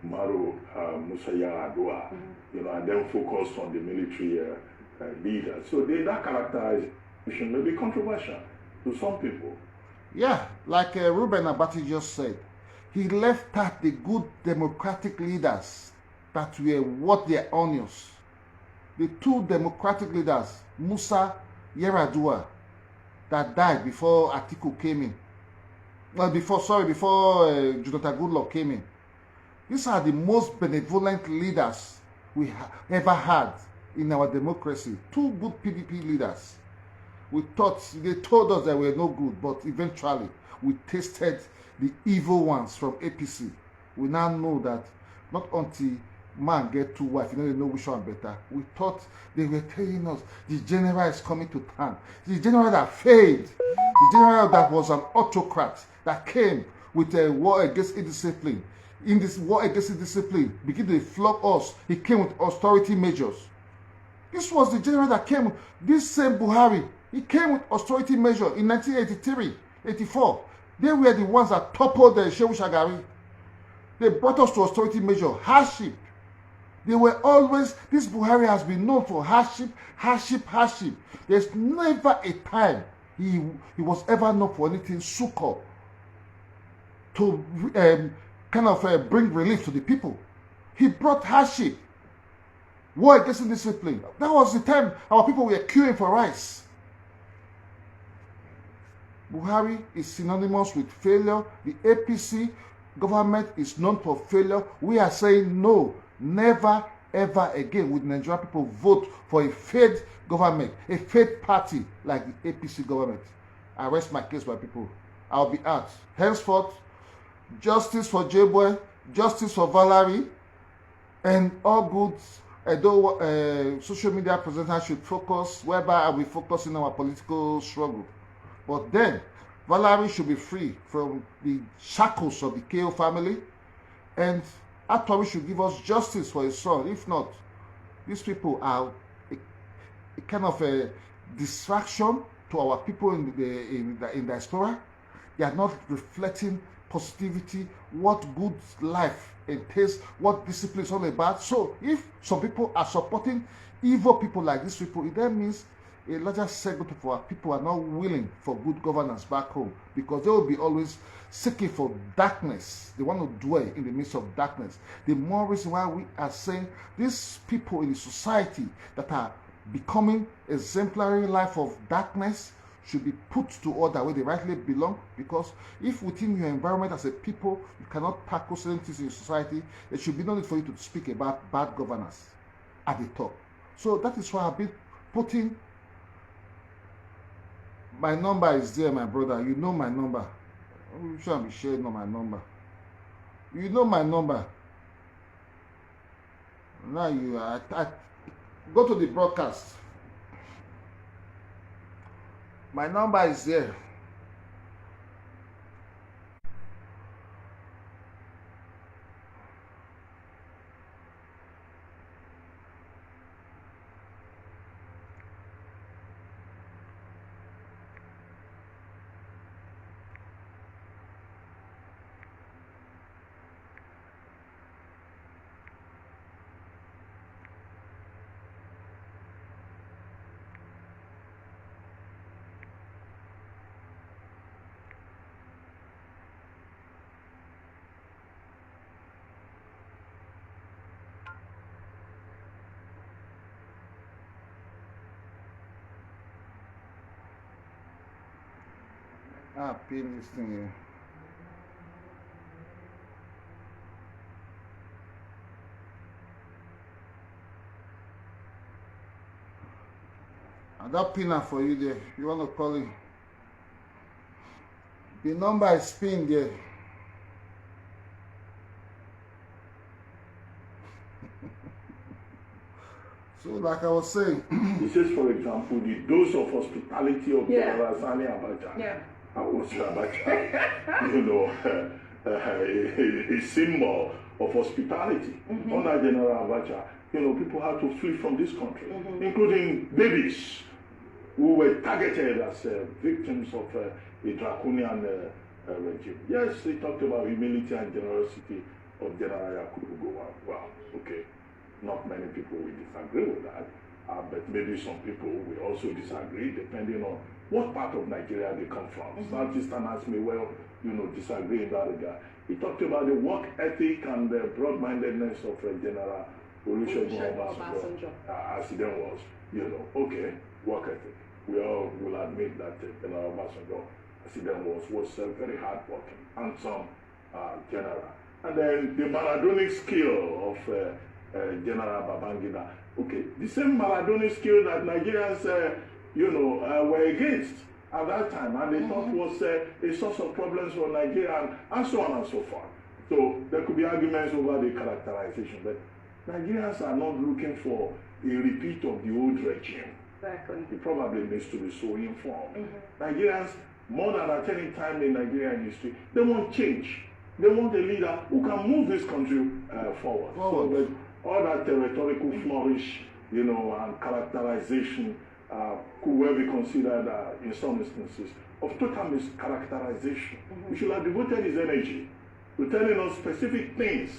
C: Umaru Musa Yar'Adua, you know, and then focused on the military leaders. So that characterization may be controversial to some people.
B: Yeah, like Ruben Abati just said, he left out the good democratic leaders that were worth their onions. The two democratic leaders, Musa Yar'Adua, that died before Atiku came in. Well, before Jonathan Goodluck came in. These are the most benevolent leaders we ever had in our democracy. Two good PDP leaders. We thought, they told us that we were no good, but eventually we tasted the evil ones from APC. We now know that not until man get two wives, you know which one better. We thought they were telling us the general is coming to town. The general that failed, the general that was an autocrat, that came with a war against indiscipline. In this war against indiscipline, begin to flog us. He came with austerity measures. This was the general that came, this same Buhari. He came with austerity measure in 1983, 84. They were the ones that toppled the Shehu Shagari. They brought us to austerity measure, hardship. They were always, this Buhari has been known for hardship, hardship, hardship. There's never a time he was ever known for anything succor to bring relief to the people. He brought hardship, war against indiscipline. That was the time our people were queuing for rice. Buhari is synonymous with failure. The APC government is known for failure. We are saying no, never, ever again would Nigerian people vote for a failed government, a failed party like the APC government. I rest my case, my people. I'll be out. Henceforth, justice for J-Boy, justice for Valerie, and all goods. Although social media presenters should focus, whereby I will focus in our political struggle. But then, Valerie should be free from the shackles of the KO family, and Atwari should give us justice for his son. If not, these people are a kind of a distraction to our people in diaspora. They are not reflecting positivity, what good life entails, what discipline is all about. So if some people are supporting evil people like these people, it then means a larger segment of our people are not willing for good governance back home, because they will be always seeking for darkness. They want to dwell in the midst of darkness. The more reason why we are saying these people in the society that are becoming exemplary life of darkness should be put to order where they rightly belong, because if within your environment as a people you cannot tackle certain things in your society, there should be no need for you to speak about bad governance at the top. So that is why I've been putting my number is there, my brother. You know my number. You shouldn't be sharing on my number. You know my number. Now I go to the broadcast. My number is there. Pin this thing here. And that pinner for you there. You want to call it. The number is pinned there. So, like I was saying,
C: he says, for example, the dose of hospitality of General Sani Abacha.
D: Yeah.
C: How was Abacha? You know, a symbol of hospitality. Under General Abacha, you know, people had to flee from this country, including babies who were targeted as victims of a draconian regime. Yes, he talked about humility and generosity of General Yakubu Gowon. Well, okay, not many people will disagree with that, but maybe some people will also disagree depending on what part of Nigeria they come from. Southeasterners may well, you know, disagree in that regard. He talked about the work ethic and the broad-mindedness of General Olusegun Obasanjo, as he then was, you know, okay, work ethic. We all will admit that General Obasanjo, as he then was very hard-working, handsome general. And then the Maradonic skill of General Babangida. Okay, the same Maradonic skill that Nigerians, you know, were against at that time, and they thought was a source of problems for Nigeria, and so on and so forth. So there could be arguments over the characterization, but Nigerians are not looking for a repeat of the old regime.
D: Exactly.
C: It probably needs to be so informed. Nigerians, more than at any time in Nigerian history, they want change. They want a leader who can move this country forward. So that all that rhetorical flourish, you know, and characterization could well be considered, in some instances, of total mischaracterization. We should have devoted his energy to telling us specific things.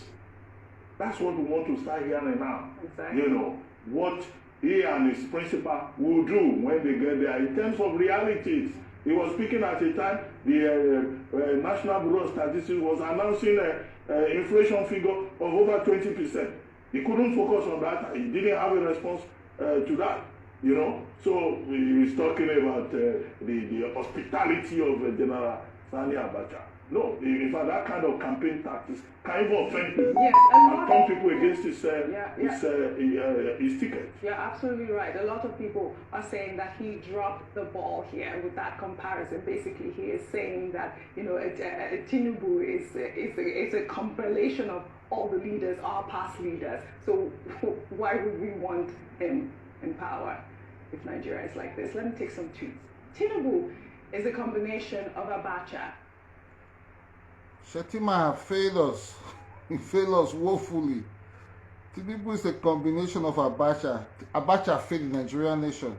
C: That's what we want to start hearing now.
D: Exactly.
C: You know, what he and his principal will do when they get there in terms of realities. He was speaking at a time, the National Bureau of Statistics was announcing an inflation figure of over 20%. He couldn't focus on that. He didn't have a response to that, you know. So he was talking about the hospitality of General Sani Abacha. No, in fact, that kind of campaign tactics can even offend people and turn people against his ticket.
D: You're absolutely right. A lot of people are saying that he dropped the ball here with that comparison. Basically, he is saying that, you know, Tinubu is a compilation of all the leaders, our past leaders. So why would we want him in power if Nigeria is like this? Let me take some tweets. Tinubu is a combination of Abacha.
B: Shetima failed us. He failed us woefully. Tinubu is a combination of Abacha. Abacha failed the Nigerian nation.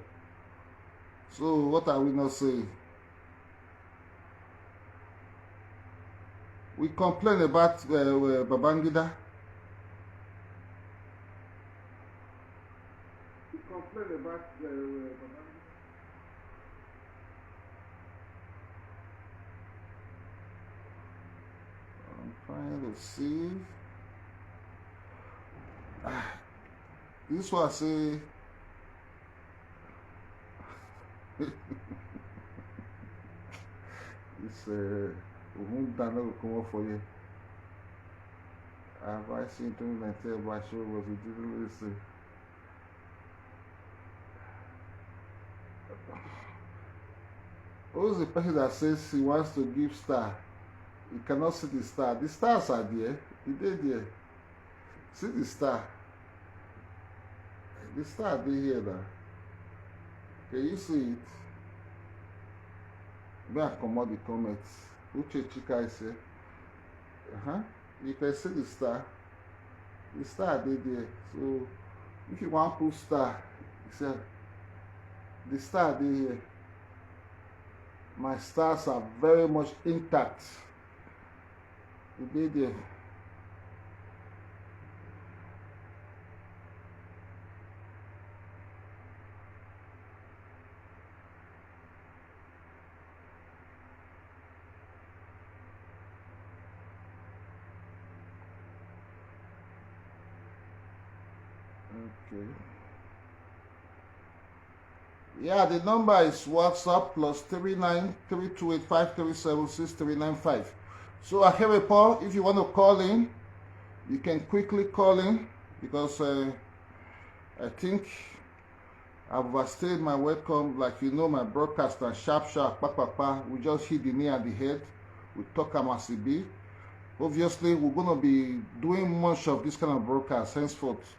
B: So what are we not saying? We complain about Babangida. We complain about Babangida. Trying to see. This one say it's done will come up for you. Have I seen to tell my show was we didn't listen. Who's the person that says he wants to give star? You cannot see the star. The stars are there. They're there. See the star. The star they here now. Can you see it? May I come out the comments? Uche Chika is here. You can see the star. The star they there. So if you want to put star, you say the star they here. My stars are very much intact. They there. Okay. Yeah, the number is WhatsApp plus 393285376395. So Paul, if you want to call in, you can quickly call in because I think I've overstayed my welcome. Like you know, my broadcast and sharp, we just hit the knee and the head. We talk Amasibi. Obviously, we're going to be doing much of this kind of broadcast henceforth.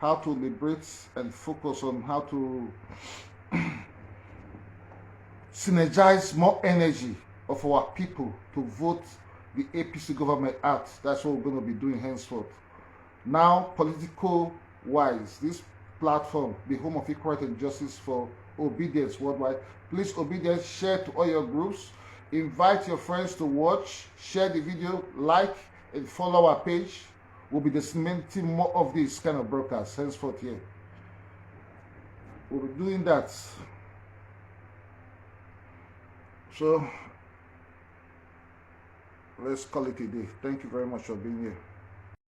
B: how to liberate and focus on how to synergize more energy of our people to vote the APC government out. That's what we're going to be doing henceforth. Now, political wise, this platform, the home of equality and justice for obedience worldwide. Please, obedience, share to all your groups. Invite your friends to watch, share the video, like, and follow our page. We'll be disseminating more of these kind of broadcasts henceforth here. We'll be doing that. So let's call it a day. Thank you very much for being here.